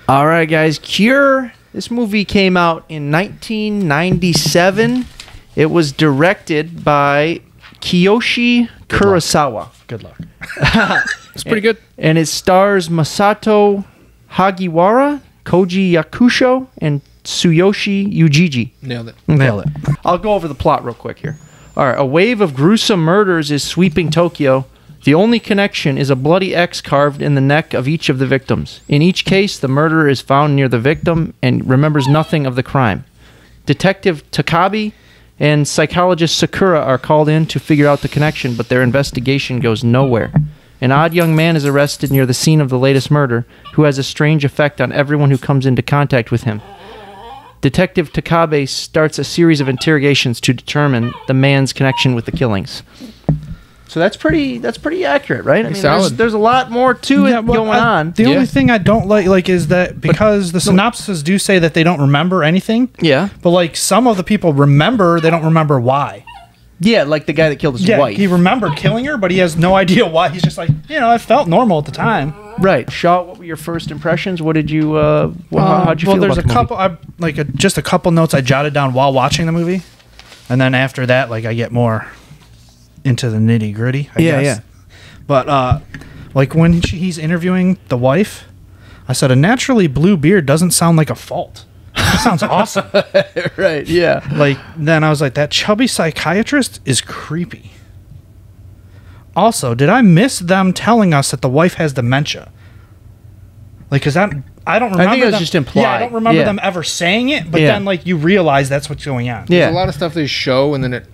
All right, guys. Cure. This movie came out in 1997. It was directed by Kiyoshi Kurosawa. Good luck. It's pretty good. And it stars Masato Hagiwara, Koji Yakusho, and Tsuyoshi Ujiji. Nailed it. Nail it. I'll go over the plot real quick here. All right, a wave of gruesome murders is sweeping Tokyo. The only connection is a bloody X carved in the neck of each of the victims. In each case, the murderer is found near the victim and remembers nothing of the crime. Detective Takabe and psychologist Sakura are called in to figure out the connection, but their investigation goes nowhere. An odd young man is arrested near the scene of the latest murder, who has a strange effect on everyone who comes into contact with him. Detective Takabe starts a series of interrogations to determine the man's connection with the killings. So that's pretty accurate, right? I mean, there's a lot more to it going on. The only thing I don't like is that because the synopses do say that they don't remember anything. Yeah. But like some of the people remember, they don't remember why. Yeah, like the guy that killed his wife. He remembered killing her, but he has no idea why. He's just like, it felt normal at the time. Right. Shaw, what were your first impressions? What did you how'd you feel there's about the couple just a couple notes I jotted down while watching the movie. And then after that, I get more into the nitty gritty, I guess. Yeah. But when he's interviewing the wife, I said a naturally blue beard doesn't sound like a fault. That sounds awesome. Right, yeah. Then I was like, that chubby psychiatrist is creepy. Also, did I miss them telling us that the wife has dementia? Because I don't remember. I think it was just implied. Yeah, I don't remember them ever saying it, but then you realize that's what's going on. Yeah. There's a lot of stuff they show, and then it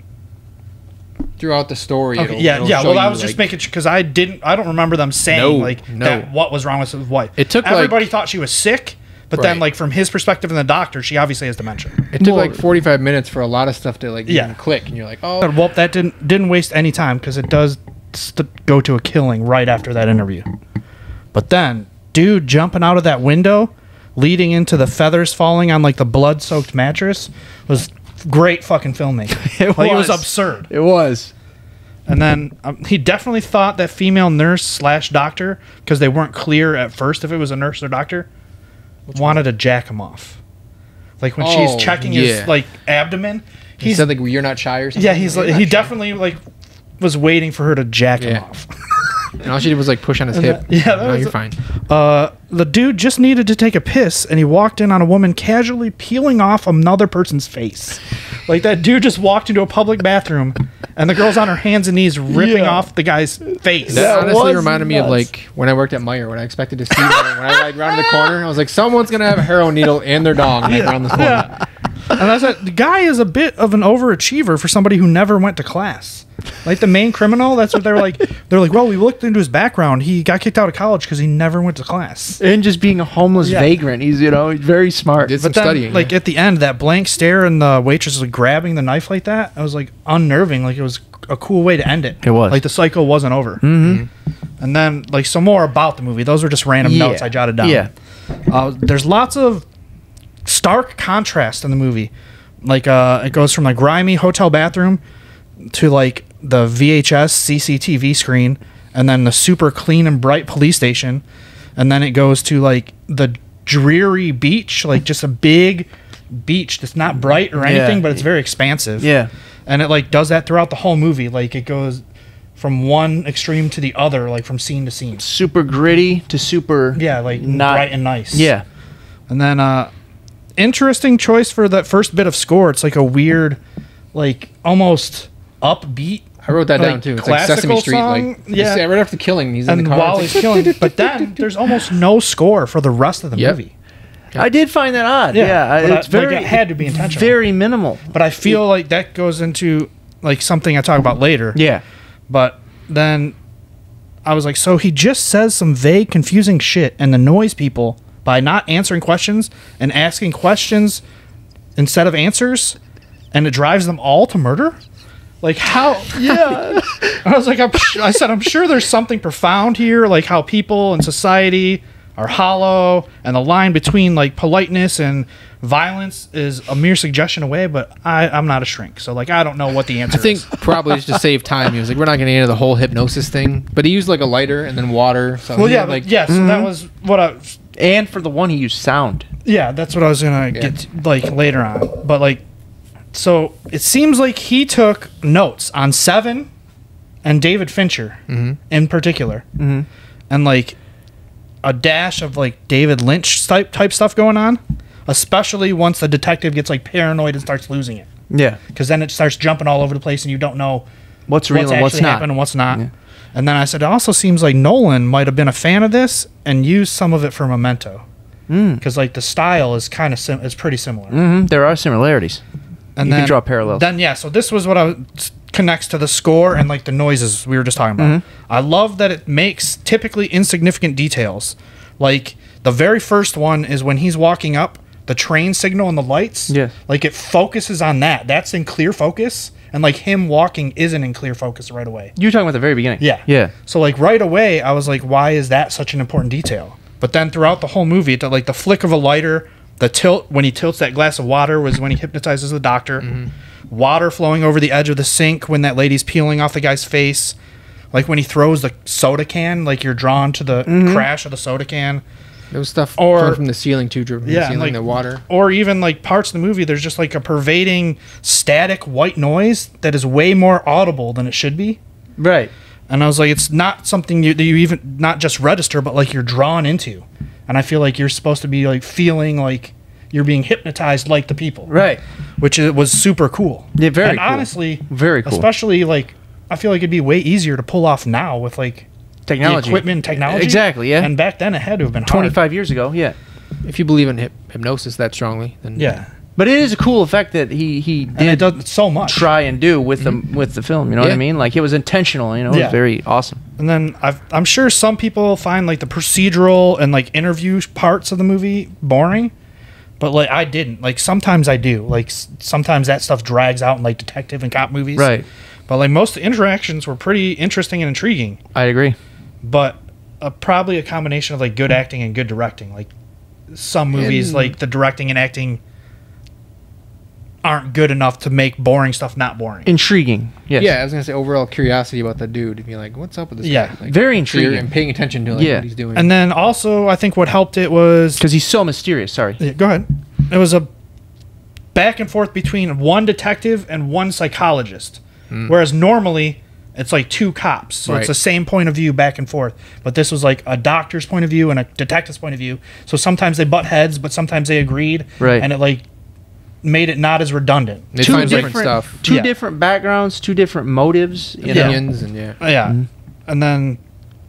throughout the story. Okay, it'll show well, I you, was just making sure because I don't remember them saying that what was wrong with his wife. It took everybody thought she was sick, but then from his perspective and the doctor, she obviously has dementia. It took 45 minutes for a lot of stuff to even click, and you're like, oh. But that didn't waste any time because it does go to a killing right after that interview. But then, dude jumping out of that window, leading into the feathers falling on the blood-soaked mattress was great fucking filmmaking. It was absurd. It was. And then he definitely thought that female nurse / doctor, because they weren't clear at first if it was a nurse or doctor, wanted to jack him off. When she's checking his abdomen, he said you're not shy or something. Yeah, he definitely was waiting for her to jack him off. And all she did was push on his hip. You're fine. The dude just needed to take a piss, and he walked in on a woman casually peeling off another person's face. That dude just walked into a public bathroom, and the girl's on her hands and knees ripping off the guy's face. That honestly reminded me of when I worked at Meijer, when I expected to see her. When I rounded the corner, I was like, someone's gonna have a heroin needle and their dong around this corner. Yeah. And I said, the guy is a bit of an overachiever for somebody who never went to class. The main criminal, that's what they're like. They're like, well, we looked into his background. He got kicked out of college because he never went to class. And just being a homeless vagrant. He's, very smart. Did some studying. At the end, that blank stare and the waitress grabbing the knife like that, I was unnerving. It was a cool way to end it. It was. The cycle wasn't over. Mm-hmm. And then, some more about the movie. Those were just random notes I jotted down. Yeah. There's lots of stark contrast in the movie. It goes from grimy hotel bathroom to the VHS CCTV screen, and then the super clean and bright police station, and then it goes to the dreary beach, just a big beach that's not bright or anything, but it's very expansive. Yeah. And it does that throughout the whole movie. It goes from one extreme to the other, from scene to scene. Super gritty to super not bright and nice. Yeah. And then interesting choice for that first bit of score. It's a weird, almost upbeat. I wrote that down too. It's Sesame Street. Song. Right after killing, he's in the car. While he's killing, but then there's almost no score for the rest of the movie. I did find that odd. Yeah, it's very it had to be intentional. Very minimal. But I feel that goes into something I talk about later. Yeah. But then I was like, so he just says some vague, confusing shit and annoys people by not answering questions and asking questions instead of answers, and it drives them all to murder? How? Yeah. I was like, I said, I'm sure there's something profound here, how people and society are hollow, and the line between politeness and violence is a mere suggestion away, but I'm not a shrink, so I don't know what the answer is. I think probably just to save time, he was we're not going to get into the whole hypnosis thing, but he used a lighter and then water. So so that was what And for the one he used sound. Yeah, that's what I was gonna get to, like later on. But like, so it seems like he took notes on Seven and David Fincher in particular, and like a dash of like David Lynch type stuff going on, especially once the detective gets like paranoid and starts losing it. Yeah. Because then it starts jumping all over the place and you don't know What's real and what's actually not. happened and what's not. Yeah. And then I said, it also seems like Nolan might have been a fan of this and used some of it for Memento. Because like the style is kind of is pretty similar. There are similarities. And You can draw parallels. Then yeah, so this was what connects to the score and like the noises we were just talking about. I love that it makes typically insignificant details. Like the very first one is when he's walking up, the train signal and the lights. Yeah. Like it focuses on that. That's in clear focus. And like him walking isn't in clear focus right away. You were talking about the very beginning. Yeah. Yeah. So like right away, I was like, why is that such an important detail? But then throughout the whole movie, like the flick of a lighter, the tilt when he tilts that glass of water was when he hypnotizes the doctor. Water flowing over the edge of the sink when that lady's peeling off the guy's face. Like when he throws the soda can, like you're drawn to the crash of the soda can. There was stuff Or- coming from the ceiling too, driven from the ceiling, like the water. Or even like parts of the movie, there's just like a pervading static white noise that is way more audible than it should be. Right. And I was like, it's not something that you even not just register, but like you're drawn into. And I feel like you're supposed to be like feeling like you're being hypnotized like the people. Right. Which was super cool. Yeah, very and cool. honestly, Very cool. especially like I feel like it'd be way easier to pull off now with like Technology. the equipment and technology. Exactly, yeah. And back then it had to have been hard. 25 years ago, yeah. If you believe in hypnosis that strongly, then Yeah. But it is a cool effect that he And it did does so much. try and do with the film. You know what I Yeah. mean? Like it was intentional. You know, it Yeah. was very awesome. And then I'm sure some people find like the procedural and like interview parts of the movie boring, but like I didn't. Like sometimes I do. Like sometimes that stuff drags out in like detective and cop movies. Right. But like most of the interactions were pretty interesting and intriguing. I agree. But probably a combination of like good acting and good directing. Like some movies, And- like the directing and acting aren't good enough to make boring stuff not boring. Intriguing. Yes. yeah, I was gonna say overall curiosity about that dude. To be like, what's up with this Yeah. guy? Like, Very so you're intriguing. paying attention to like Yeah. what he's doing. And then also I think what helped it was Because he's so mysterious. Sorry. Yeah, go ahead. It was a back and forth between one detective and one psychologist. Whereas normally it's like two cops. So it's Right. the same point of view back and forth. But this was like a doctor's point of view and a detective's point of view. So sometimes they butt heads, but sometimes they agreed. Right. And it like made it not as redundant. they Two find different stuff, Two Yeah. different backgrounds, two different motives. You know? opinions, and yeah. Yeah. And then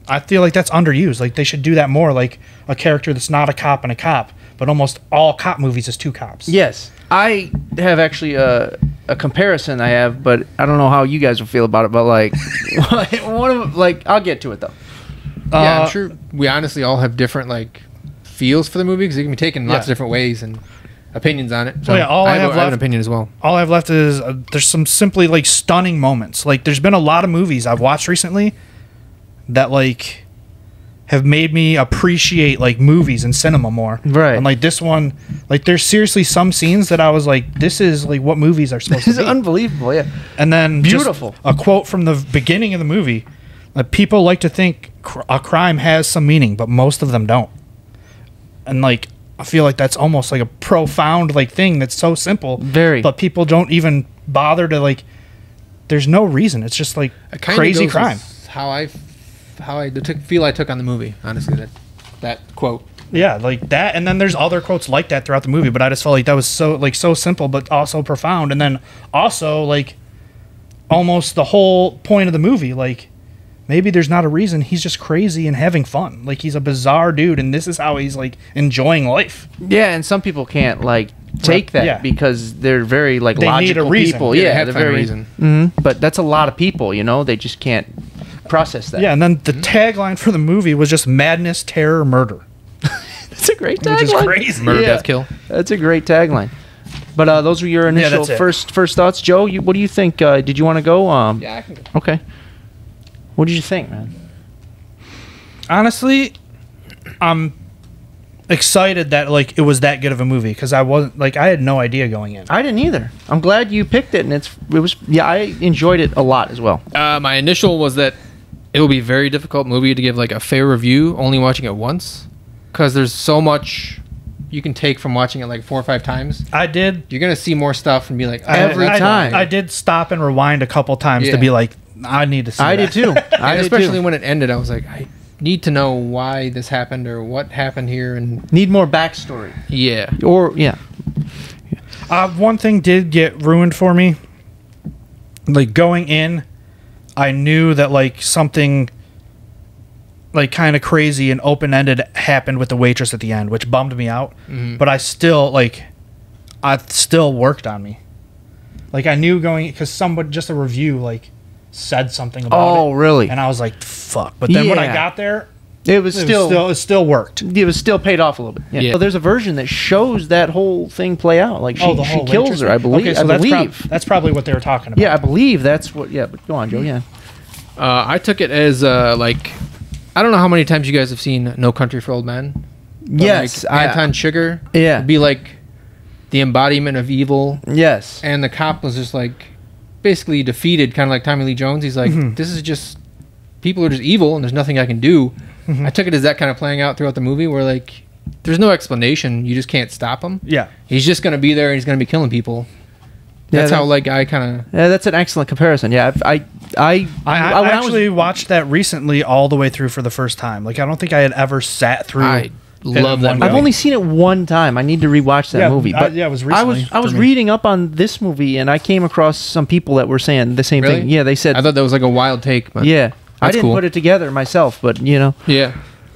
I feel like that's underused. Like they should do that more. Like a character that's not a cop and a cop. But almost all cop movies is two cops. Yes. I have actually a comparison I have, but I don't know how you guys will feel about it. But like, one of like, I'll get to it though. Yeah, I'm sure we honestly all have different like feels for the movie because it can be taken in lots Yeah. of different ways and opinions on it. So yeah, all I have an left- opinion as well. All I've left is there's some simply like stunning moments. Like there's been a lot of movies I've watched recently that like have made me appreciate like movies and cinema more. Right. And like this one, like there's seriously some scenes that I was like, this is like what movies are supposed This to is be. unbelievable. Yeah. And then just Beautiful. a quote from the beginning of the movie. People like to think a crime has some meaning, but most of them don't. And like I feel like that's almost like a profound like thing that's so simple. Very. But people don't even bother to like. There's no reason. It's just like It kinda crazy goes crime. with how I feel I took on the movie. Honestly, that quote. Yeah, like that. And then there's other quotes like that throughout the movie. But I just felt like that was so simple, but also profound. And then also like almost the whole point of the movie, like. Maybe there's not a reason. He's just crazy and having fun. Like he's a bizarre dude, and this is how he's like enjoying life. Yeah, and some people can't like take that Yeah. because they're very like They need a logical reason. people. Yeah, Yeah, they have they're to find a very. reason. But that's a lot of people. You know, they just can't process that. Yeah, and then the tagline for the movie was just madness, terror, murder, That's a great which is tagline. crazy. Murder, Yeah. death, kill. That's a great tagline. But those were your initial that's it. first thoughts, Joe. What do you think? Did you want to go? Yeah, I can go. Okay. What did you think, man? Honestly, I'm excited that like it was that good of a movie because I wasn't like I had no idea going in. I didn't either. I'm glad you picked it, and it was I enjoyed it a lot as well. My initial was that it will be a very difficult movie to give like a fair review only watching it once because there's so much you can take from watching it like 4 or 5 times. I did. You're gonna see more stuff and be like, Every time. I did stop and rewind a couple times to Yeah. be like, I need to see I that. did too. I and did especially too. when it ended, I was like, I need to know why this happened or what happened here. And Need more backstory. yeah, Or yeah. One thing did get ruined for me. Like going in, I knew that like something like kind of crazy and open-ended happened with the waitress at the end, which bummed me out. But I still worked on me. Like I knew going because somebody just a review like said something about it. Oh, really? And I was like, fuck. But then when I Yeah. got there, It was still it still worked. it was still paid off a little bit. Yeah. Yeah. Well, there's a version that shows that whole thing play out. Like she, the she whole kills waitress her, I thing. believe. Okay, so I that's, believe. that's probably what they were talking about. Yeah, I believe that's what. Yeah, but go on, Joe. Yeah. I took it as like, I don't know how many times you guys have seen No Country for Old Men. But, Yes, like, Anton Sugar. Yeah. Would be like the embodiment of evil, Yes. and the cop was just like basically defeated, kind of like Tommy Lee Jones. He's like, Mm-hmm. this is just people are just evil, and there's nothing I can do. Mm-hmm. I took it as that kind of playing out throughout the movie, where like there's no explanation, you just can't stop him. Yeah. He's just gonna be there, and he's gonna be killing people. That's how like I kind of. Yeah, that's an excellent comparison. Yeah, I when actually watched that recently all the way through for the first time. Like I don't think I had ever sat through. I it love in that one movie. I've only seen it one time. I need to rewatch that Yeah, movie. But yeah, it was I was recently for me. reading up on this movie, and I came across some people that were saying the same Really? thing. Yeah, they said. I thought that was like a wild take, but Yeah, I That's didn't cool. put it together myself, but you know. yeah.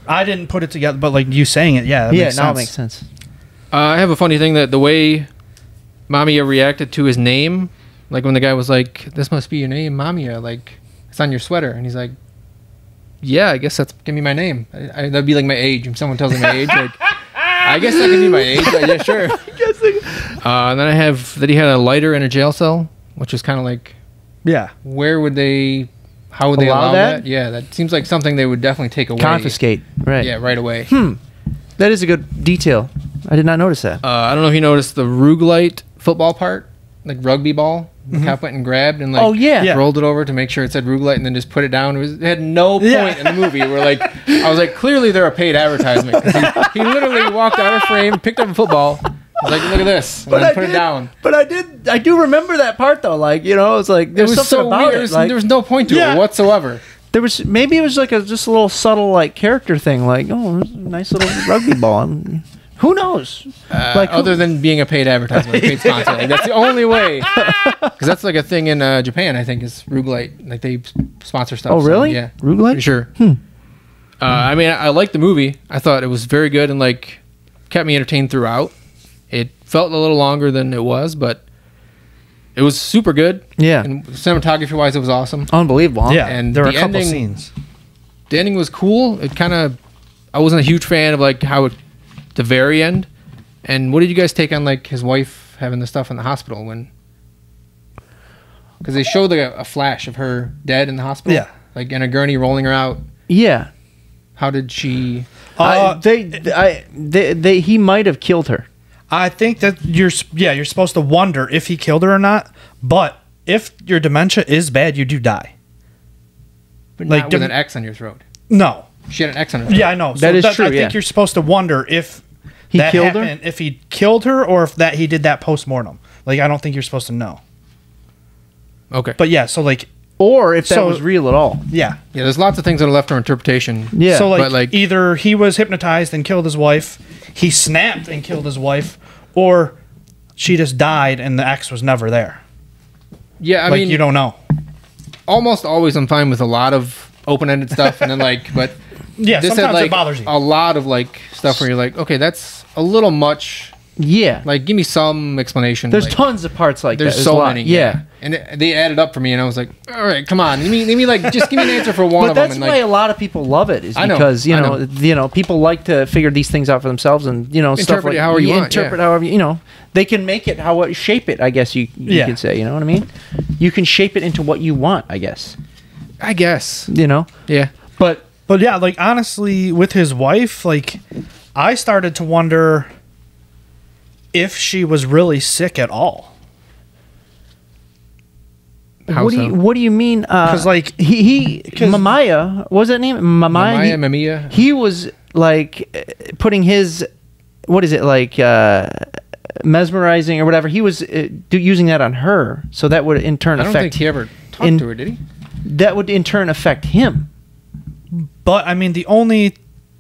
I didn't put it together, but like you saying it, yeah, that Yeah, makes now it sense. makes sense. I have a funny thing that the way Mamiya reacted to his name, like when the guy was like, "This must be your name, Mamiya," like it's on your sweater, and he's like, "Yeah, I guess that's give me my name." That'd be like my age. If someone tells me my age, like, I guess that can be my age. Yeah, sure. And then I have that he had a lighter in a jail cell, which is kind of like, Yeah, where would they? How would they Allow allow that? that? Yeah, that seems like something they would definitely take away. Confiscate. Right. Yeah, right away. That is a good detail. I did not notice that. I don't know if you noticed the Rugolite football part, like rugby ball. The cop went and grabbed and like Oh, yeah. Yeah. rolled it over to make sure it said Rugolite and then just put it down. It had no point Yeah. in the movie. Where like I was like, clearly they're a paid advertisement. 'Cause he literally walked out of frame, picked up a football, was like, look at this, and then put it down. But I do remember that part though. Like you know, it's like It there's was something so about weird. it. There was no point to Yeah. it whatsoever. There was maybe it was like just a little subtle like character thing. Like oh, there's a nice little rugby ball. Who knows? Like who- Other than being a paid advertisement, a paid sponsor, like that's the only way. Because that's like a thing in Japan, I think, is Rugolite. Like they sponsor stuff. Oh so, really? yeah. Rugolite? Pretty sure. I mean, I liked the movie. I thought it was very good and like kept me entertained throughout. It felt a little longer than it was, but it was super good. Yeah. And cinematography wise, it was awesome. Unbelievable. Huh? yeah. And there were a the couple ending- scenes. The ending was cool. It kind of, I wasn't a huge fan of like how it, the very end. And what did you guys take on like his wife having the stuff in the hospital when? Because they showed like a flash of her dead in the hospital. Yeah. Like in a gurney rolling her out. Yeah. How did she? He might have killed her. I think that you're supposed to wonder if he killed her or not. But if your dementia is bad, you do die. But Like, not with dem- an X on your throat. No. She had an X on her throat. Yeah, I know. That is true, I think yeah. you're supposed to wonder if He that killed her? happened, if he killed her, or if that he did that post mortem. Like I don't think you're supposed to know. Okay. But yeah, so like Or if that So- was real at all. yeah. Yeah, there's lots of things that are left to interpretation. Yeah. So like, but, like- either he was hypnotized and killed his wife, he snapped and killed his wife, or she just died and the ex was never there. Yeah, I Like mean, you don't know. almost always I'm fine with a lot of open-ended stuff, and then like, but Yeah, this sometimes had like it bothers you. a lot of like stuff where you're like, okay, that's a little much. Yeah. Like, give me some explanation. There's like, tons of parts like There's that. so a lot. many. Yeah. And they added up for me, and I was like, all right, come on, let me like just give me an answer for one But of them. that's And why like, a lot of people love it is I know, because I know. people like to figure these things out for themselves and stuff Interpret like it however you want, interpret yeah. however they can make it how shape it. I guess you Yeah. can say, you know what I mean? You can shape it into what you want. I guess I guess, yeah. but But yeah, like honestly, with his wife, like I started to wonder if she was really sick at all. How what do so? you mean? 'Cause, like, he 'cause- Mamaya, what was that name? Mamaya. Mamiya. He was like putting his, what is it, like mesmerizing or whatever, he was using that on her, so that would in turn I don't affect think he ever talked to her, did he? that would in turn affect him. But I mean, the only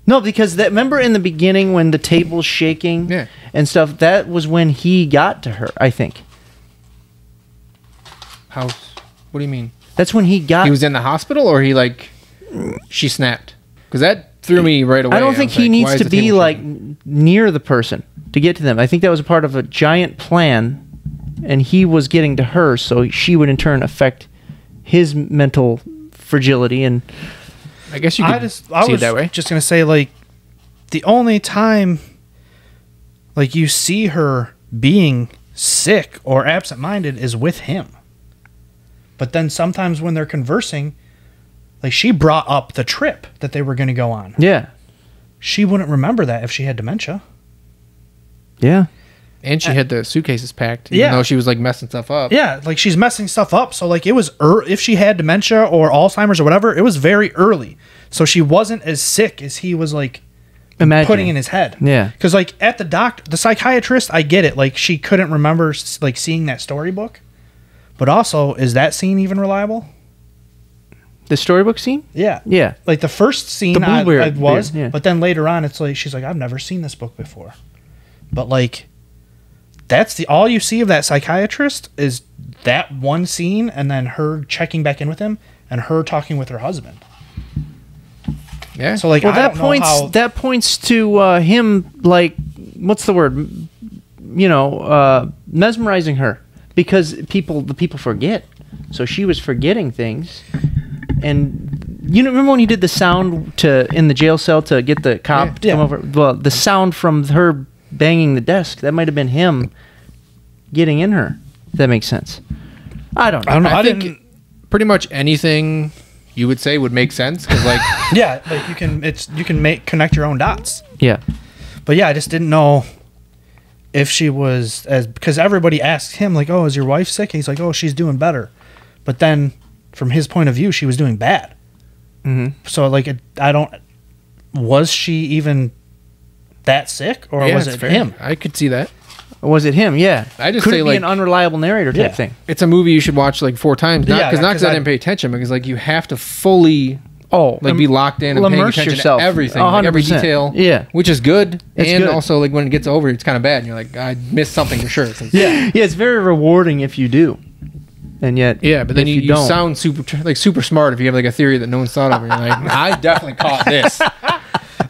No, because that, remember in the beginning when the table's shaking Yeah. and stuff, that was when he got to her, I think. How? What do you mean? That's when he got... He was in the hospital, or he like she snapped? Because that threw me right away. I don't think was he like, needs why is to the be table like shaking? near the person to get to them. I think that was a part of a giant plan, and he was getting to her, so she would in turn affect his mental fragility. And I guess you could see I it was that way. just gonna say, like, the only time like you see her being sick or absent-minded is with him. But then sometimes when they're conversing, like, she brought up the trip that they were going to go on. yeah, She wouldn't remember that if she had dementia. yeah. And she had the suitcases packed, even Yeah. though she was like messing stuff up. Yeah, like, she's messing stuff up. So, like, it was if she had dementia or Alzheimer's or whatever, it was very early. So she wasn't as sick as he was, like, Imagine. putting in his head. Yeah. Because, like, at the psychiatrist, I get it. Like, she couldn't remember, like, seeing that storybook. But also, is that scene even reliable? The storybook scene? Yeah. Yeah. Like, the first scene The blueberry I was, beard, yeah. but then later on, it's like, she's like, I've never seen this book before. But, like, that's all you see of that psychiatrist is that one scene, and then her checking back in with him, and her talking with her husband. Yeah. So, like, Well, I don't know how... that points to him, like, what's the word? Mesmerizing her, because the people forget. So she was forgetting things, and remember when he did the sound in the jail cell to get the cop to Yeah. come over? Well, the sound from her banging the desk, that might have been him getting in her. If that makes sense. I don't know. I don't know. I I think didn't... pretty much anything you would say would make sense, because like Yeah, like, you can connect your own dots. Yeah. But yeah, I just didn't know if she was because everybody asked him, like, oh, is your wife sick? He's like, oh, she's doing better. But then from his point of view, she was doing bad. Mm-hmm. So, like, was she even that sick, or yeah, was it's it fair. him? I could see that. Was it him? Yeah. I just Could say, it be like, an unreliable narrator type Yeah. thing? It's a movie you should watch like 4 times, not Yeah, because yeah, 'cause I I- didn't pay attention, because like you have to fully Oh, like be locked in and paying immerse attention yourself. to everything, like, every 100%. detail. Yeah. which is good. It's and good. also like when it gets over, it's kind of bad. And you're like, I missed something for sure. Yeah, it's very rewarding if you do, and yet Yeah, but then if you don't. sound super smart if you have like a theory that no one's thought of. And you're like, I definitely caught this.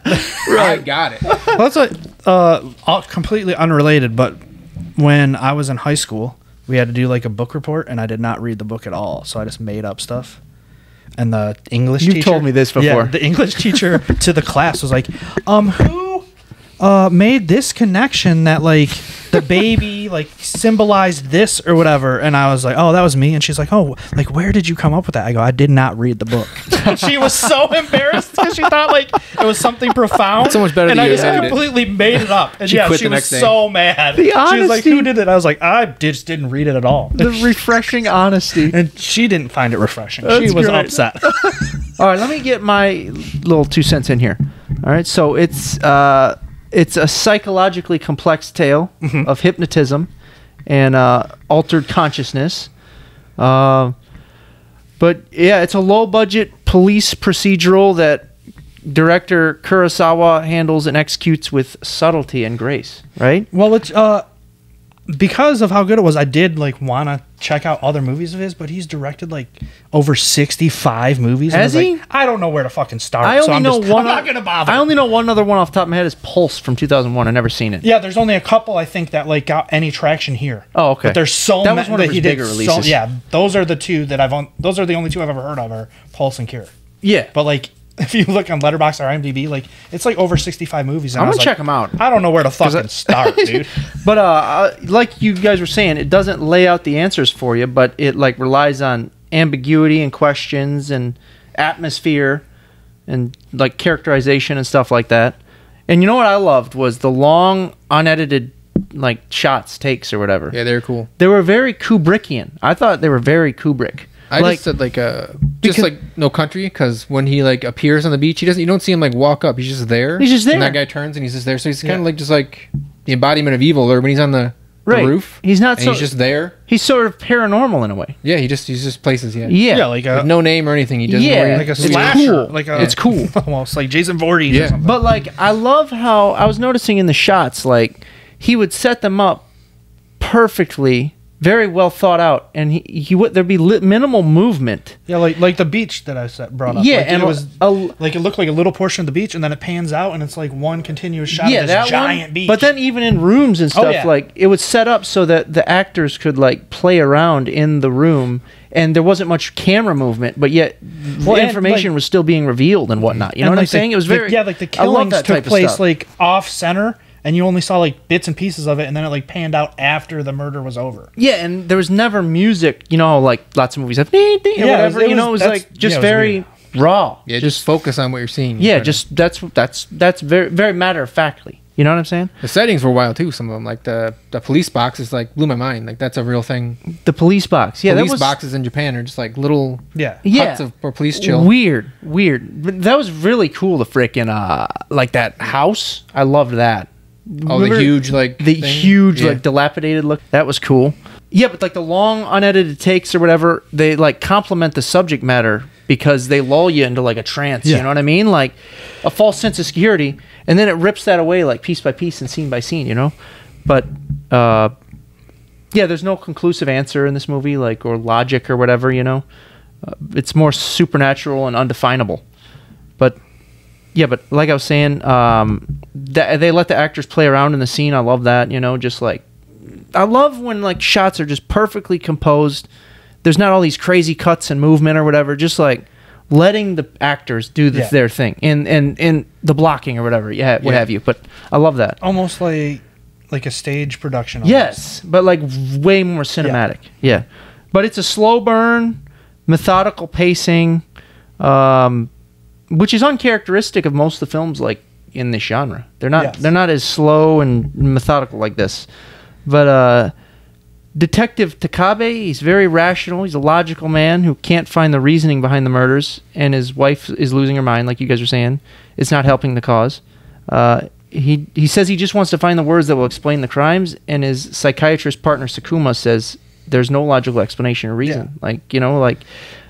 I got it. Well, that's like completely unrelated. But when I was in high school, we had to do like a book report, and I did not read the book at all, so I just made up stuff. And the English You've teacher... told me this before. Yeah, the English teacher to the class was like, who made this connection that, like, the baby, like, symbolized this or whatever? And I was like, oh, that was me. And she's like, oh, like, where did you come up with that? I go, I did not read the book. And she was so embarrassed because she thought, like, it was something profound. It's so much better and that I you just admitted it. completely made it up. And She yeah, quit she the was next day. so mad. The She was like, honesty. who did it? I was like, I just didn't read it at all. the refreshing honesty. And she didn't find it refreshing. That's She was great. upset. All right, let me get my little 2 cents in here. All right, so it's a psychologically complex tale of hypnotism and altered consciousness. But yeah, it's a low-budget police procedural that director Kurosawa handles and executes with subtlety and grace. Right? Well, it's because of how good it was, I did like want to check out other movies of his, but he's directed like over 65 movies. Has and I he? was like, I don't know where to fucking start. I only so I'm know just, one. I'm not gonna bother. I only know one other one off the top of my head is Pulse from 2001. I've never seen it. Yeah, there's only a couple I think that like got any traction here. Oh, okay. But there's so That many was one of his he did bigger so- releases. yeah, those are the two that those are the only two I've ever heard of are Pulse and Cure. Yeah, But like if you look on Letterboxd or IMDb, like it's like over 65 movies. And I'm I gonna was check like, them out. I don't know where to fucking start, dude. But like you guys were saying, it doesn't lay out the answers for you, but it like relies on ambiguity and questions and atmosphere and like characterization and stuff like that. And you know what I loved was the long unedited like shots, takes or whatever. Yeah, they're cool. They were very Kubrickian. I thought they were very Kubrick. I Like- just said like Because- just like No Country, because when he like appears on the beach, you don't see him like walk up. He's just there. He's just there. And that guy turns and he's just there. So he's kind Yeah. of like just like the embodiment of evil. Or when he's on the Right. roof, He's not and so. he's just there. He's sort of paranormal in a way. Yeah, he's just places. Yeah. Yeah. like With a no name or anything. He doesn't. Yeah. know where he- like a It's slasher, cool. like a It's cool. almost like Jason Voorhees Yeah. or something. But like, I love how I was noticing in the shots, like he would set them up perfectly, very well thought out, and he would there'd be minimal movement. yeah, like the beach that I brought up. Yeah, like, and it was a- like it looked like a little portion of the beach, and then it pans out, and it's like one continuous shot yeah, of that this giant one. beach. But then even in rooms and stuff, yeah. like it was set up so that the actors could like play around in the room, and there wasn't much camera movement, but yet Well, the and, information like- was still being revealed and whatnot. You know And, what I'm like, saying? It was very yeah, like the I love killings that took type of place stuff. like off center, and you only saw like bits and pieces of it, and then it like panned out after the murder was over. Yeah, and there was never music, you know, like lots of movies have Yeah, whatever, you know, it was that's- like just yeah, it was very raw. Yeah, just focus on what you're seeing. yeah, Try to- just that's very very matter of factly. You know what I'm saying? the settings were wild too. Some of them, like the police box, is like blew my mind. Like that's a real thing. The police box. Yeah, Police that was boxes in Japan are just like little Yeah. yeah. huts for police chill. Weird. But that was really cool. The freaking like that house. I loved that. Oh, Remember the huge like the thing? huge Yeah. like dilapidated look. That was cool. Yeah, but like the long unedited takes or whatever, they like complement the subject matter because they lull you into like a trance. Yeah. You know what I mean? Like a false sense of security, and then it rips that away like piece by piece and scene by scene. You know, but yeah, there's no conclusive answer in this movie, like or logic or whatever. You know, it's more supernatural and undefinable. But yeah, but like I was saying, they let the actors play around in the scene. I love that. You know, just like I love when like shots are just perfectly composed. There's not all these crazy cuts and movement or whatever. Just like letting the actors do Yeah. their thing in the blocking or whatever. Yeah, what Yeah. have you. But I love that. Almost like a stage production. Almost. Yes, but like way more cinematic. Yeah. But it's a slow burn, methodical pacing, which is uncharacteristic of most of the films like in this genre. They're not Yes. they're not as slow and methodical like this. But Detective Takabe, he's very rational. He's a logical man who can't find the reasoning behind the murders, and his wife is losing her mind, like you guys were saying. It's not helping the cause. He says he just wants to find the words that will explain the crimes, and his psychiatrist partner Sakuma says there's no logical explanation or reason. Yeah. Like, you know, like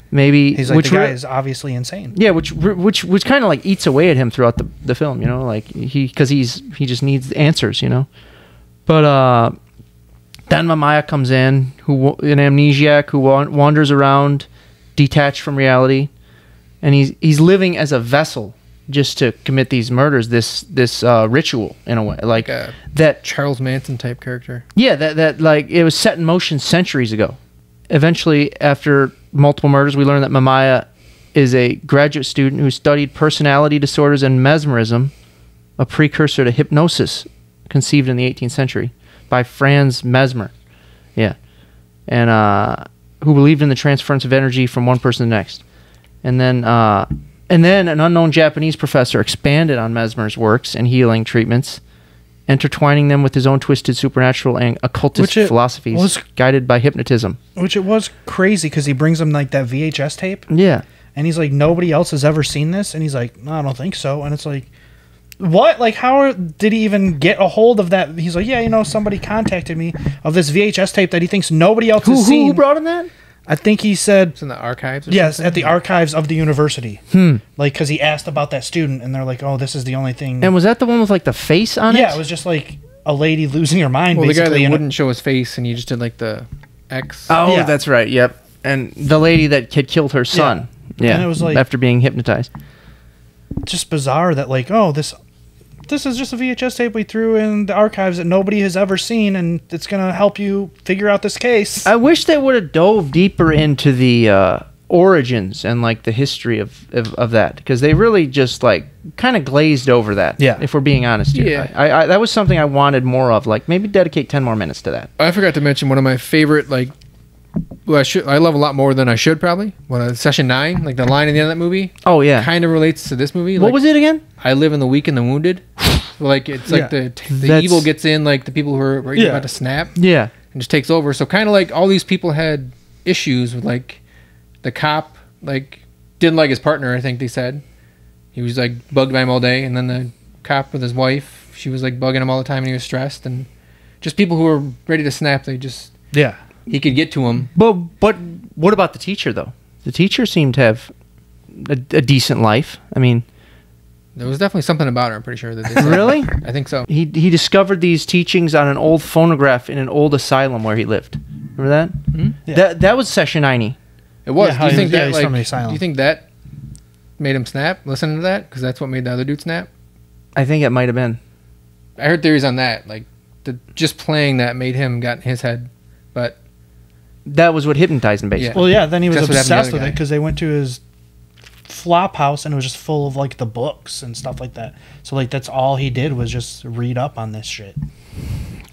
maybe He's like which the guy re- is obviously insane. yeah, which kind of like eats away at him throughout the film, you know, like he just needs answers, you know. But then Mamaya comes in, an amnesiac who wanders around, detached from reality, and he's living as a vessel just to commit these murders. This ritual in a way, like a that. Charles Manson type character. Yeah, that like it was set in motion centuries ago. Eventually, after multiple murders, we learn that Mamaya is a graduate student who studied personality disorders and mesmerism, a precursor to hypnosis, conceived in the 18th century by Franz Mesmer. Yeah. And who believed in the transference of energy from one person to the next. And then an unknown Japanese professor expanded on Mesmer's works and healing treatments, intertwining them with his own twisted supernatural and occultist philosophies, was- guided by hypnotism. Which it was crazy because he brings him like that VHS tape, Yeah. and he's like, nobody else has ever seen this, and he's like, no, I don't think so, and it's like, what? Like, how did he even get a hold of that? He's like, yeah, you know, somebody contacted me of this VHS tape that he thinks nobody else has Who seen. brought him that? I think he said, It's in the archives. Or yes, something? at the archives of the university. Like, because he asked about that student, and they're like, oh, this is the only thing. And was that the one with like the face on it? yeah, it was just like a lady losing her mind, Well, the guy basically. that and wouldn't show his face, and he just did like the X. Oh, Yeah. that's right. Yep. And the lady that had killed her son. Yeah. And it was like- after being hypnotized. just bizarre that like, oh, this is just a VHS tape we threw in the archives that nobody has ever seen, and it's gonna help you figure out this case. I wish they would have dove deeper into the origins and like the history of that, because they really just like kind of glazed over that. Yeah. If we're being honest here. Yeah. I that was something I wanted more of. Like maybe dedicate 10 more minutes to that. I forgot to mention one of my favorite I love a lot more than I should probably. Session 9, like the line in the end of that movie, Oh yeah. kind of relates to this movie. What Like, was it again? I live in the weak and the wounded. Like it's like Yeah. the That's- evil gets in, like the people who are Yeah. about to snap Yeah. and just takes over. So kind of like all these people had issues with like the cop like didn't like his partner. I think they said he was like bugged by him all day, and then the cop with his wife, she was like bugging him all the time, and he was stressed, and just people who were ready to snap. They just Yeah. he could get to him. But what about the teacher though? The teacher seemed to have a decent life. I mean, There was definitely something about her. I'm pretty sure that they said. Really? I think so. he discovered these teachings on an old phonograph in an old asylum where he lived. Remember that? Yeah. That was Session 90. It was. Yeah, Do how you he think was- yeah, that he's like? from the asylum. Do you think that made him snap? Listening to that, because that's what made the other dude snap. I think it might have been. I heard theories on that. Like, just playing that made him got in his head. But That was what hypnotized him, basically. Well, yeah. Then he was That's what happened to the obsessed other with it guy. because they went to his flop house and it was just full of like the books and stuff like that. So like that's all he did was just read up on this shit.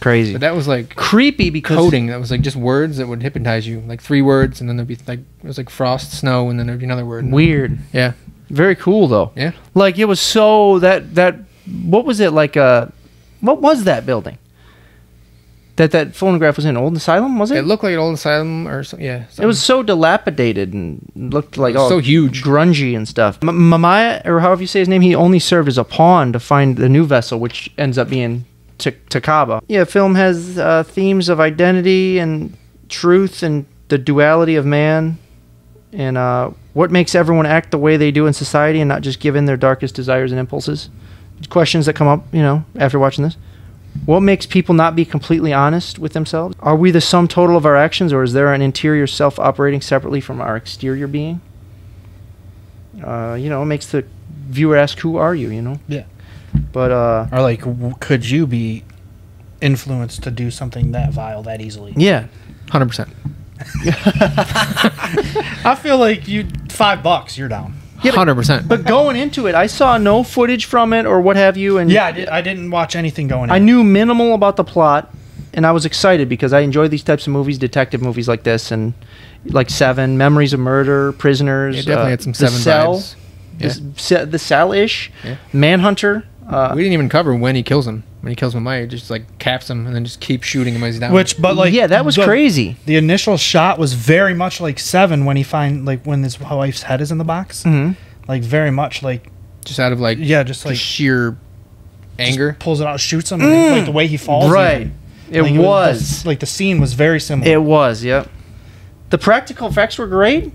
Crazy. but that was like Creepy because coding. That was like just words that would hypnotize you. Like 3 words, and then there'd be like it was like frost, snow, and then there'd be another word. weird. Yeah. Very cool though. Yeah. Like it was so that what was it like what was that building? That phonograph was in Old Asylum, was it? It looked like an old asylum or something. Yeah. It was so dilapidated and looked like was all so huge. grungy and stuff. Mamaya, or however you say his name, he only served as a pawn to find the new vessel, which ends up being Takaba. Yeah, film has themes of identity and truth and the duality of man and what makes everyone act the way they do in society and not just give in their darkest desires and impulses. Questions that come up, after watching this. What makes people not be completely honest with themselves? Are we the sum total of our actions, or is there an interior self operating separately from our exterior being? It makes the viewer ask, who are you, Yeah. But, Or like, could you be influenced to do something that vile that easily? yeah. 100%. I feel like you $5, you're down. Yeah, 100%. But going into it, I saw no footage from it or what have you. And Yeah, I didn't watch anything going. I in. knew minimal about the plot, and I was excited because I enjoy these types of movies, detective movies like this, and like Seven, Memories of Murder, Prisoners. It definitely had some The Seven Cell, vibes. Yeah. The Cell-ish, Yeah. Manhunter. We didn't even cover when he kills him. When he kills Mamaya, he just like caps him and then just keeps shooting him as he's down. But like, yeah, that was crazy. The initial shot was very much like Seven when when his wife's head is in the box. Mhm. Like very much like just out of like just like sheer anger. pulls it out, shoots him, and, like the way he falls. Right. even. It Like, was. like the scene was very similar. It was, yep. The practical effects were great.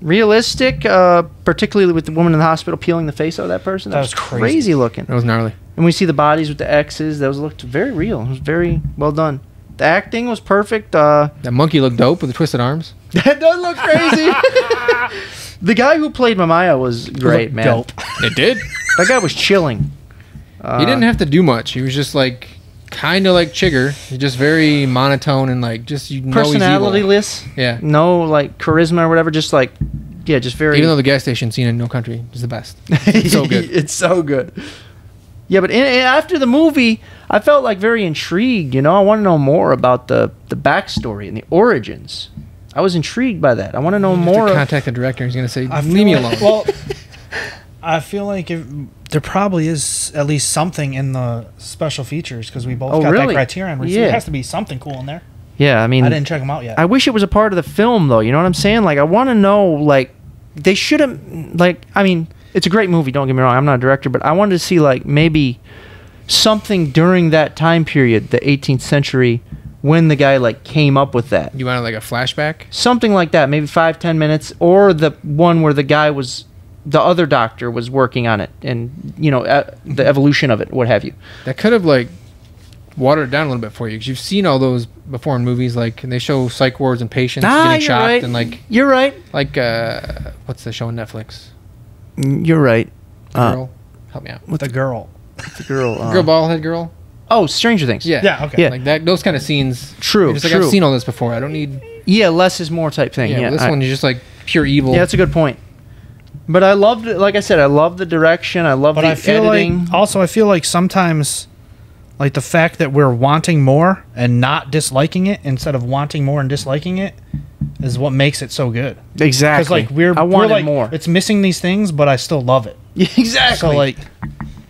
Realistic, particularly with the woman in the hospital peeling the face out of that person. That, That was was crazy. crazy looking. That was gnarly. And we see the bodies with the X's. Those looked very real. It was very well done. The acting was perfect. That monkey looked dope with the twisted arms. That does look crazy. The guy who played Mamaya was great, looked man. dope. It did. That guy was chilling. He didn't have to do much. He was just like kind of like Chigger. He's just very monotone and like just he's evil. Personality-less. Yeah. No, like, charisma or whatever. Just like, yeah, just very... Even though the gas station scene in No Country is the best. It's so good. It's so good. Yeah, but after the movie, I felt like very intrigued. I want to know more about the backstory and the origins. I was intrigued by that. I want to know You have more. to contact the director. He's gonna say, I "Leave me feel alone." like- Well, I feel like there probably is at least something in the special features because we both Oh, got really? that Criterion. So Yeah. there has to be something cool in there. Yeah, I mean, I didn't check them out yet. I wish it was a part of the film, though. You know what I'm saying? Like, I want to know, like, they should have, like, I mean, it's a great movie. Don't get me wrong. I'm not a director, but I wanted to see, like, maybe something during that time period, the 18th century, when the guy, like, came up with that. You wanted like a flashback? Something like that, maybe 5-10 minutes, or the one where the guy was, the other doctor was working on it, and the evolution of it, what have you. That could have like watered it down a little bit for you because you've seen all those before in movies. Like and they show psych wards and patients getting you're shocked right. and like You're right. what's the show on Netflix? You're right. Girl, help me out. with the girl. The girl. Girl, bald head girl. Oh, Stranger Things. Yeah, Yeah, okay. Yeah. Like that. Those kind of scenes. True, You're just like true. I've seen all this before. I don't need. Yeah, less is more type thing. Yeah, Yeah, this one is just like pure evil. Yeah, that's a good point. But I loved it. Like I said, I love the direction. I love But the I feel editing. I feel like sometimes, like the fact that we're wanting more and not disliking it instead of wanting more and disliking it is what makes it so good. Exactly. Because like we're wanted like, more. It's missing these things, but I still love it. Yeah, exactly. So like,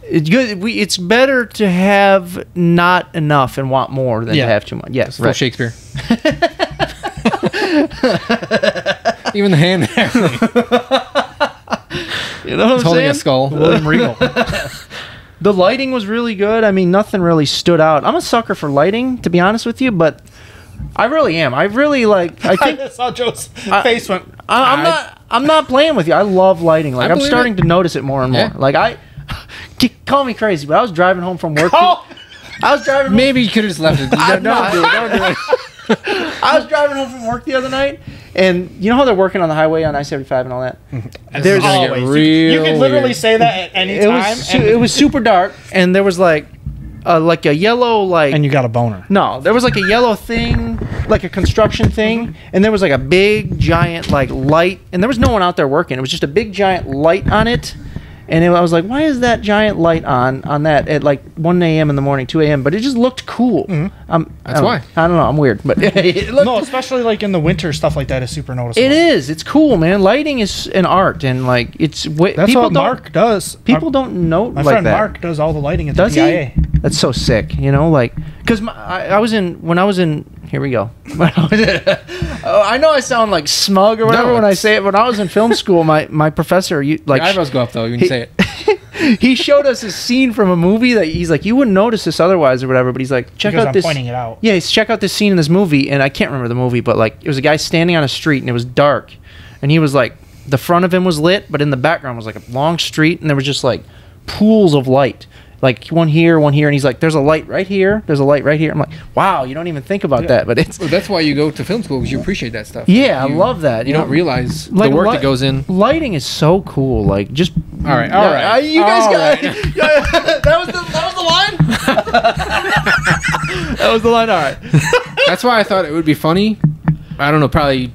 it's good. It's better to have not enough and want more than Yeah. to have too much. Yeah, It's full right. Shakespeare. Even the hand there. You know what I'm holding saying? a skull. William Regal. The lighting was really good. I mean, nothing really stood out. I'm a sucker for lighting, to be honest with you, but I really am. I really like. I think I saw Joe's face went. I'm not playing with you. I love lighting. Like I I'm believe starting to notice it more and more. Yeah. Like call me crazy, but I was driving home from work. Oh! I was driving. Maybe you could have just left it. Don't do it. Don't do it. I was driving home from work the other night, and you know how they're working on the highway on I-75 and all that. There's gonna get Always. real You could literally weird. say that at any It time, was it was super dark, and there was like a yellow like. and you got a boner. No, there was like a yellow thing, like a construction thing, and there was like a big giant like light, and there was no one out there working. It was just a big giant light on it, and I was like, why is that giant light on that at like 1 a.m. in the morning, 2 a.m. But it just looked cool. That's why. I don't know. I'm weird, but it looked. No, especially like in the winter, stuff like that is super noticeable. It is. It's cool, man. Lighting is an art, and like it's That's people what don't- Mark does. People don't know My like friend that. Mark does all the lighting at Does the PIA. he? That's so sick, you know, like because I was in. Here we go. I know I sound like smug or whatever No, when I it's- say it. When I was in film school, my professor, Your eyebrows go up though when you say it. he showed us a scene from a movie that he's like, you wouldn't notice this otherwise or whatever. But he's like, check Because out I'm this. pointing it out. Yeah, he's check out this scene in this movie, and I can't remember the movie, but like it was a guy standing on a street and it was dark, and he was like, the front of him was lit, but in the background was like a long street, and there was just like pools of light. Like one here, and he's like, "There's a light right here. There's a light right here." I'm like, "Wow, you don't even think about that." But it's Well, that's why you go to film school because you appreciate that stuff. yeah, I You- love that. You know? don't realize Like, the work li- that goes in. Lighting is so cool. Like just All right, all right, you guys all got right. that was the line. That was the line. All right. That's why I thought it would be funny. I don't know, probably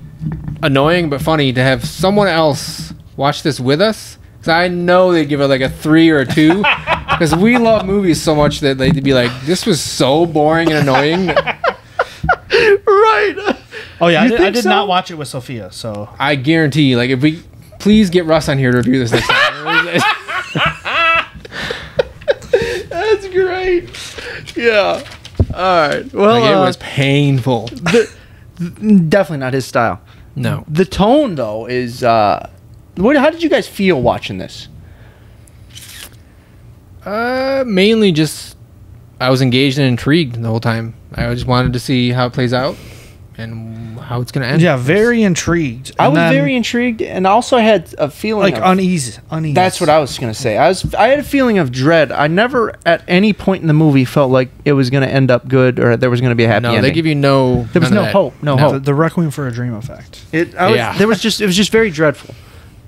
annoying, but funny to have someone else watch this with us. Because I know they'd give it like a 3 or a 2. Because we love movies so much that they'd be like, this was so boring and annoying. Right. Oh yeah, You I think did so? not watch it with Sophia. So I guarantee, like, if we please get Russ on here to review this next time. That's great. Yeah. All right. Well, Like, it was painful. definitely not his style. No. The tone, though, is. How did you guys feel watching this? Mainly just I was engaged and intrigued the whole time. I just wanted to see how it plays out and how it's gonna end. yeah, very intrigued. I And was then, very intrigued, and also I had a feeling like of, uneasy. That's what I was gonna say. I had a feeling of dread. I never, at any point in the movie, felt like it was gonna end up good or there was gonna be a happy No, ending. they give you no. There was none of no that. hope. No The, hope. the Requiem for a Dream effect. It Yeah. it was just very dreadful.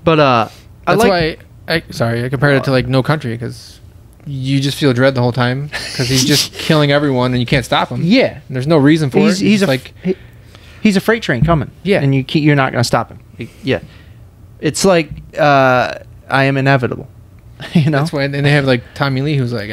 But I That's like. why I compared it to like No Country because you just feel dread the whole time because he's just killing everyone and you can't stop him. Yeah, And there's no reason for it. he's like he's a freight train coming. Yeah. and you're not gonna stop him. Yeah, it's like I am inevitable. You know. that's why. And they have like Tommy Lee who's like,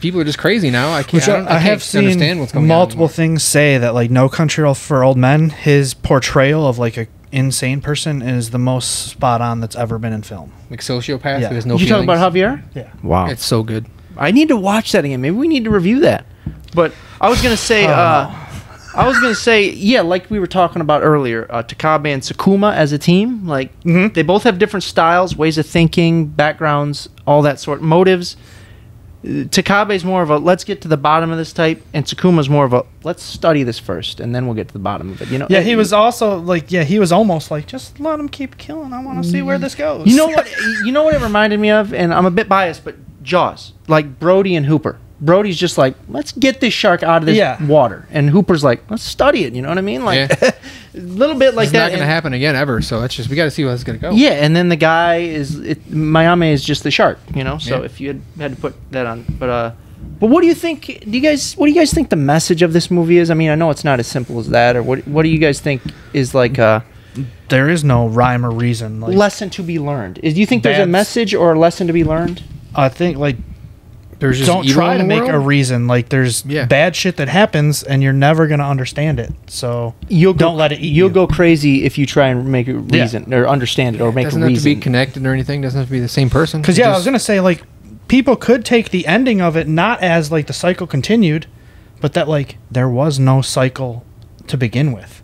people are just crazy now. I can't. Which I I have can't seen understand what's going multiple on. things say that like No Country for Old Men, his portrayal of like a insane person is the most spot on that's ever been in film. Like sociopath Yeah. who has no you talking feelings. about Javier? Yeah. Wow. It's so good. I need to watch that again. Maybe we need to review that. But I was gonna say, yeah, like we were talking about earlier, Takabe and Sakuma as a team, like they both have different styles, ways of thinking, backgrounds, all that sort, motives. Takabe's more of a let's get to the bottom of this type, and Tsukuma's more of a let's study this first, and then we'll get to the bottom of it. You know? Yeah, he was also like, he was almost like, just let him keep killing. I want to see where this goes. You know what? You know what it reminded me of, and I'm a bit biased, but Jaws, like Brody and Hooper. Brody's just like, let's get this shark out of this water, and Hooper's like, let's study it. You know what I mean? Like a little bit like It's that. not going to happen again ever. So that's just we got to see how it's going to go. Yeah, and then the guy is Miami is just the shark. You know, so Yeah. if you had to put that on, but what do you think? What do you guys think the message of this movie is? I mean, I know it's not as simple as that. Or what do you guys think is like a there is no rhyme or reason. Like, lesson to be learned? Do you think there's a That's- message or a lesson to be learned? I think like There's just don't evil try in to the make a world. reason. Like there's Yeah. bad shit that happens, and you're never gonna understand it. So don't let it eat You'll you. go crazy if you try and make a reason or understand it or make Doesn't a have to be reason. connected or anything. Doesn't have to be the same person. Because I was Just- gonna say like people could take the ending of it not as like the cycle continued, but that like there was no cycle to begin with.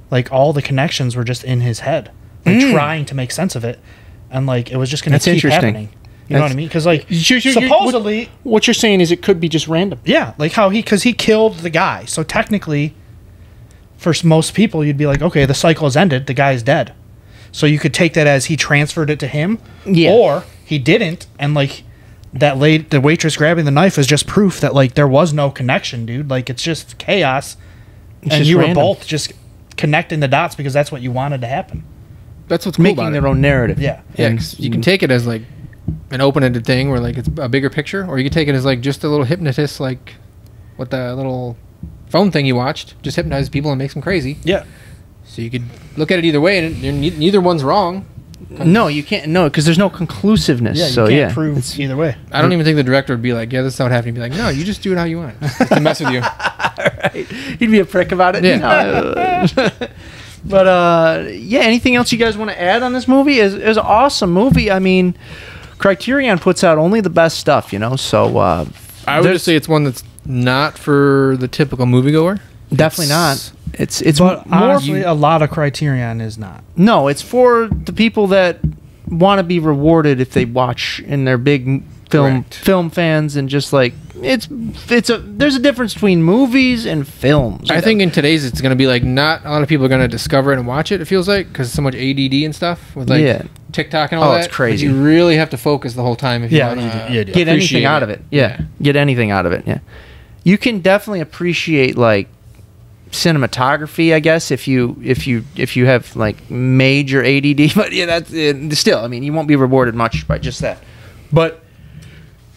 Like all the connections were just in his head. like trying to make sense of it, and like it was just going to That's keep interesting. happening. You know what I mean? Because like You- supposedly, what you're saying is it could be just random. yeah, like how because he killed the guy, so technically, for most people, you'd be like, okay, the cycle has ended, the guy's dead. So you could take that as he transferred it to him, Yeah. or he didn't, and like the waitress grabbing the knife is just proof that like there was no connection, dude. Like it's just chaos, and just you random. were both just connecting the dots because that's what you wanted to happen. That's what's cool Making about their it. own narrative. Yeah. Yeah, And 'cause you can take it as like an open-ended thing where like it's a bigger picture, or you can take it as like just a little hypnotist, like what the little phone thing you watched just hypnotizes people and makes them crazy. Yeah. So you could look at it either way, and neither one's wrong. No, you can't. No, because there's no conclusiveness. Yeah, you so can't prove either way. I don't even think the director would be like, "Yeah, this is how it happened." He'd be like, "No, you just do it how you want." Just to mess with you. He'd be a prick about it. Yeah. But yeah, anything else you guys want to add on this movie? It's an awesome movie. I mean, Criterion puts out only the best stuff, you know. So I would There's- just say it's one that's not for the typical moviegoer. definitely not. It's But more. honestly, a lot of Criterion is not. No, it's for the people that want to be rewarded if they watch and they're big Correct. film fans and just like there's a difference between movies and films. I think in today's it's going to be like not a lot of people are going to discover it and watch it. It feels like because so much ADD and stuff with like Yeah. TikTok and all Oh, that. it's crazy. But you really have to focus the whole time if you Yeah, want you do. to Yeah, do. get anything out of it. Yeah. Get anything out of it. Yeah. You can definitely appreciate like cinematography, I guess, if you have like major ADD. But yeah, that's still. I mean, you won't be rewarded much by just that. But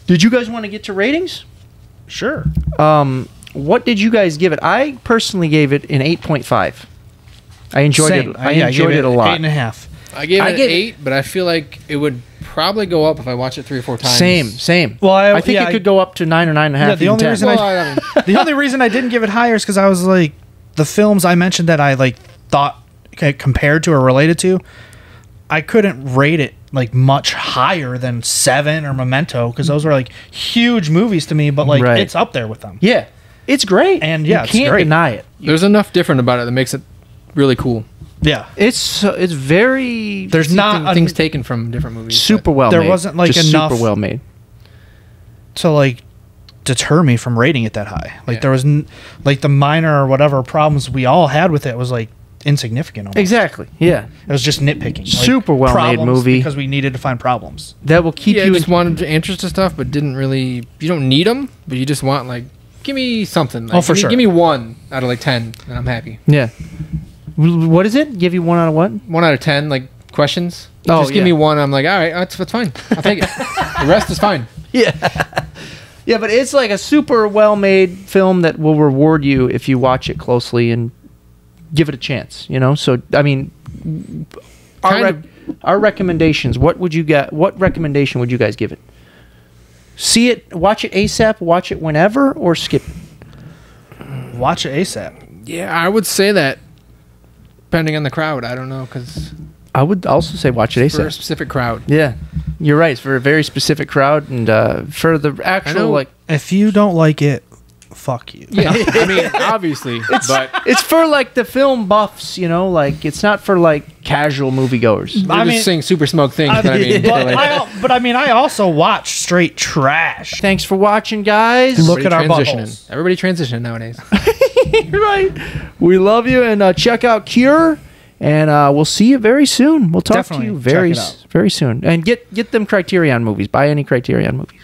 did you guys want to get to ratings? Sure. What did you guys give it? I personally gave it an 8.5. I enjoyed Same. it. I enjoyed gave it a lot. 8.5. I gave it I an gave it- 8, but I feel like it would probably go up if I watch it 3 or 4 times. Same. Well, I think it could go up to 9 or 9.5. Yeah, the only reason Well, I mean, The only reason I didn't give it higher is because I was like, the films I mentioned that I like thought compared to or related to, I couldn't rate it like much higher than Seven or Memento because those were like huge movies to me. But like Right. it's up there with them. yeah, it's great, And, yeah, you it's can't great. deny it. there's enough different about it that makes it really cool. Yeah. It's very There's See not things taken from different movies. super well there made. wasn't, like, Just enough- super well made. to like deter me from rating it that high. Like Yeah. there was like the minor or whatever problems we all had with it was like insignificant. Almost. Exactly. Yeah, It was just nitpicking. Like, Super well-made problems movie. because we needed to find problems. that will keep Yeah, you. just wanted answers to stuff, but didn't really. You don't need them, but you just want like, give me something. Like, Oh, for give me- sure. Give me 1 out of like 10, and I'm happy. Yeah. What is it? Give you 1 out of what? 1 out of 10, like questions. Oh, Just give yeah. me 1. I'm like, all right, that's fine. I'll take it. The rest is fine. Yeah. Yeah, but it's like a super well-made film that will reward you if you watch it closely and give it a chance, you know? So, I mean, our recommendations, what recommendation would you guys give it? See it, watch it ASAP, watch it whenever, or skip it? Watch it ASAP. Yeah, I would say that. Depending on the crowd, I don't know, because I would also say watch it for a ASAP. specific crowd. Yeah, you're right. It's for a very specific crowd, and for the actual, know. like, If you don't like it, fuck you. Yeah, I mean, obviously, but it's for, like, the film buffs, you know? Like, it's not for, like, casual moviegoers. we're just saying super smoke things. But I mean, but, like, I also watch straight trash. Thanks for watching, guys. Look at our transitioning. buttholes. Everybody transitioning nowadays. Right. We love you, and check out Cure, and we'll see you very soon. We'll talk Definitely to you check it out. very soon. And get them Criterion movies. Buy any Criterion movies.